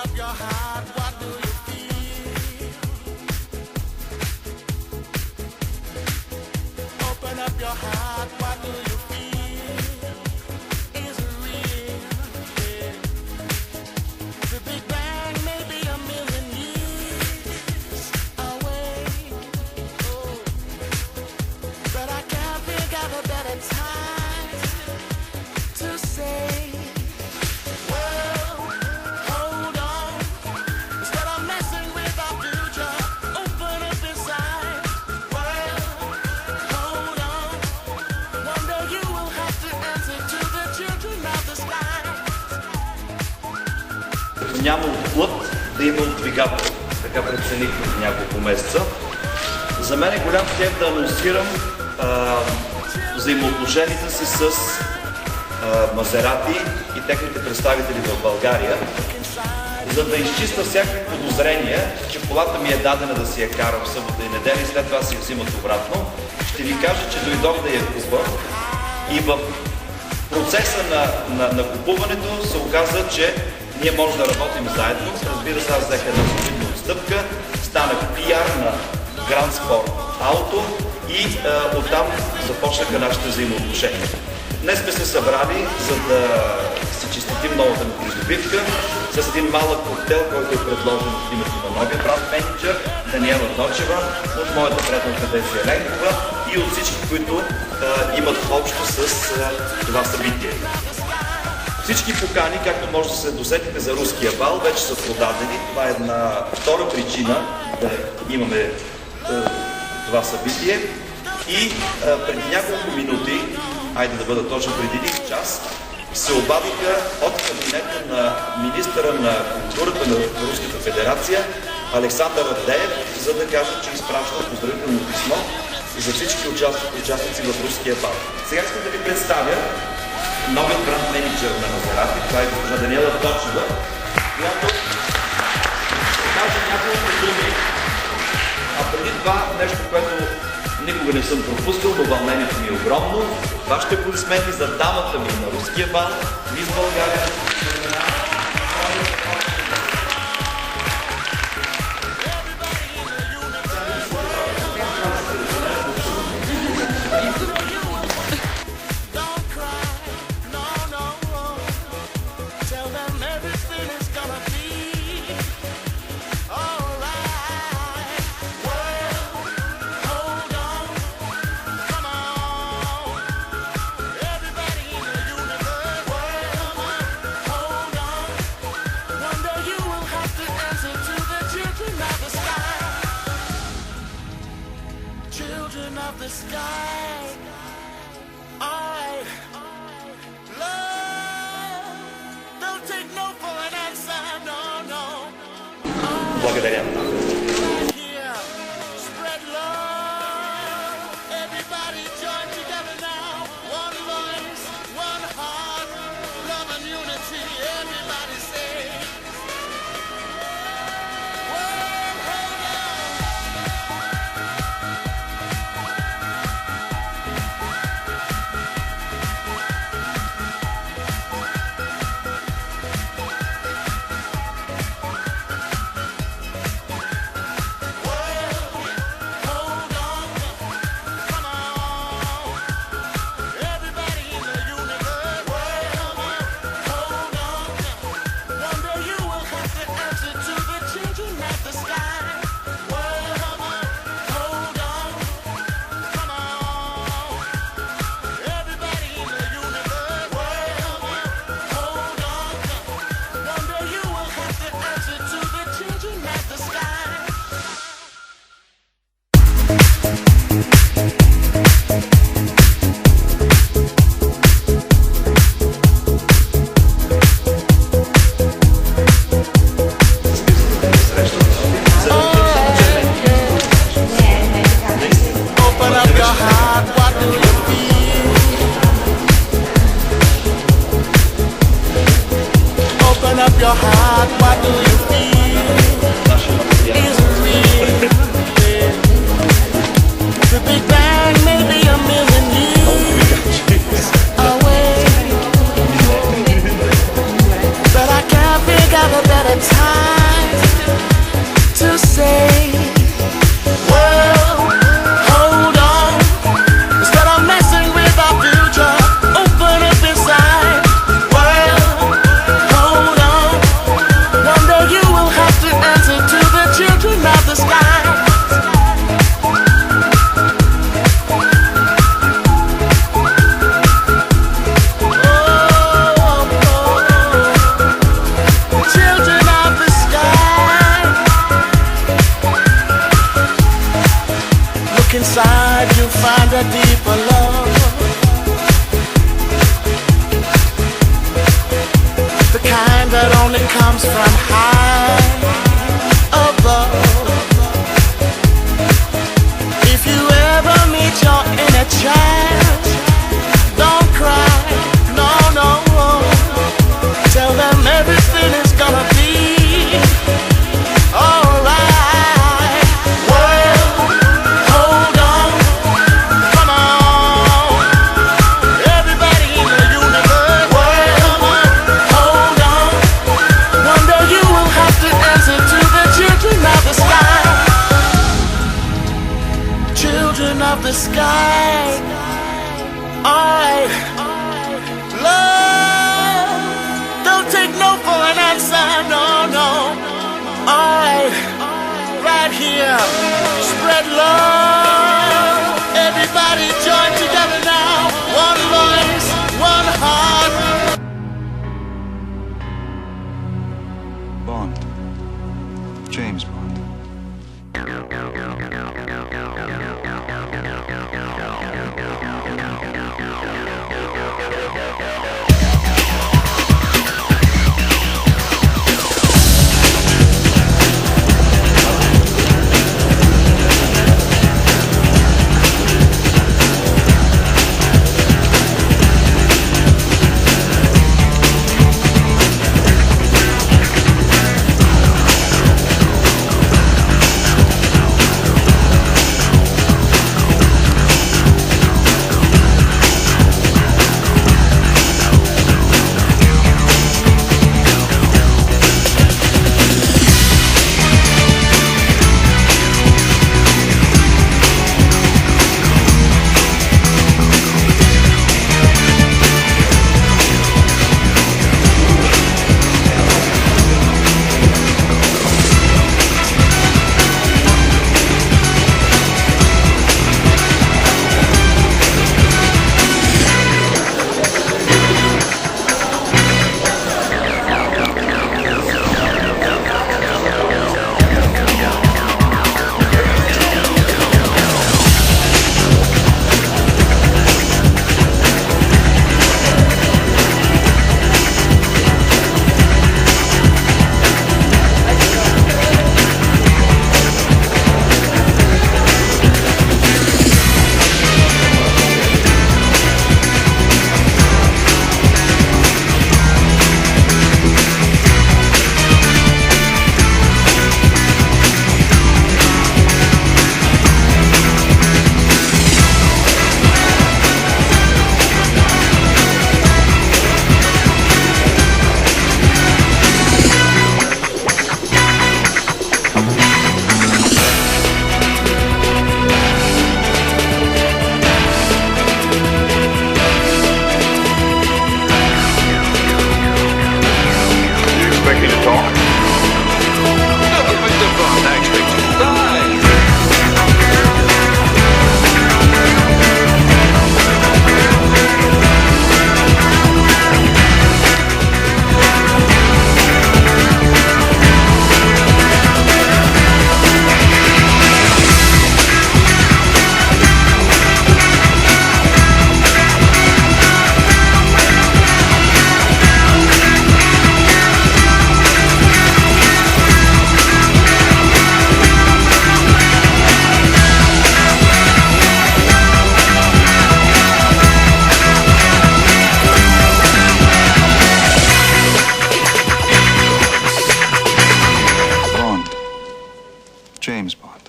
up your heart, what do you feel? Open up your heart, what do you feel? Is it real? Yeah. The Big Bang may be a million years away. Oh. But I can't think of a better time to say, well, hold on. Instead of messing with our future, open up inside. Well, hold on. One day you will have to answer to the children of the sky. Няма от плът да има от двигател. Така прецених в няколко месеца. За мен е голям кеф да анонсирам взаимоотношенията си с Мазерати и техните представители в България, за да изчиста всякакви подозрения, че колата ми е дадена да си я карам в събота и неделя и след това си я взимат обратно. Ще ви кажа, че дойдох да я купа и в процеса на купуването се оказа, че ние можем да работим заедно. Разбира се, аз взех една солидна отстъпка, станах пиар на Grand Sport Auto и оттам започнаха нашите взаимоотношения. Днес сме се събрали, за да си честитим новата ми придобивка с един малък коктейл, който е предложен от името на новия бранд менеджер Даниела Дочева, от моята приятелка Дези Еленкова и от всички, които имат общо с това събитие. Всички покани, както може да се досетите за руския бал, вече са продадени. Това е една втора причина да имаме това събитие. И преди няколко минути, айде да бъда точно преди един час, се обадиха от кабинета на министъра на културата на Руската федерация Александър Авдеев, за да кажат, че изпраща поздравително писмо за всички участници в руския бал. Сега искам да ви представя новият бранд менеджер на Мазерати. Това е госпожа Даниела Дочева, която ще каже няколко думи. А преди това нещо, което никога не съм пропускал, но вълнението ми е огромно. Вашите аплодисменти за дамата ми на руския бал, мис България. Children of the sky, I love. Don't take no for an answer, no, no. Благодаря. Here, spread love. Everybody join together now. One voice, one heart, love and unity. Everybody say. Your heart, what do you feel? Is it real? The Big Bang may be a million years away, but I can't think of a better time to say, well, hold on. Instead of messing with our future, open up inside. Well, hold on. One day you will have to answer to the children of the sky. Children of the sky. Look inside, you'll find a deeper love. The kind that only comes from high above. If you ever meet your inner child, don't cry, no, no. Tell them everything is gonna be alright. Well, hold on, come on, everybody in the universe. Well, hold on. One day you will have to answer to the children of the sky. Children of the sky. Alright, love. Don't take no for an answer, no, no. Alright, right here, spread love. Everybody join together now. One voice, one heart. Bond. James Bond. James Bond.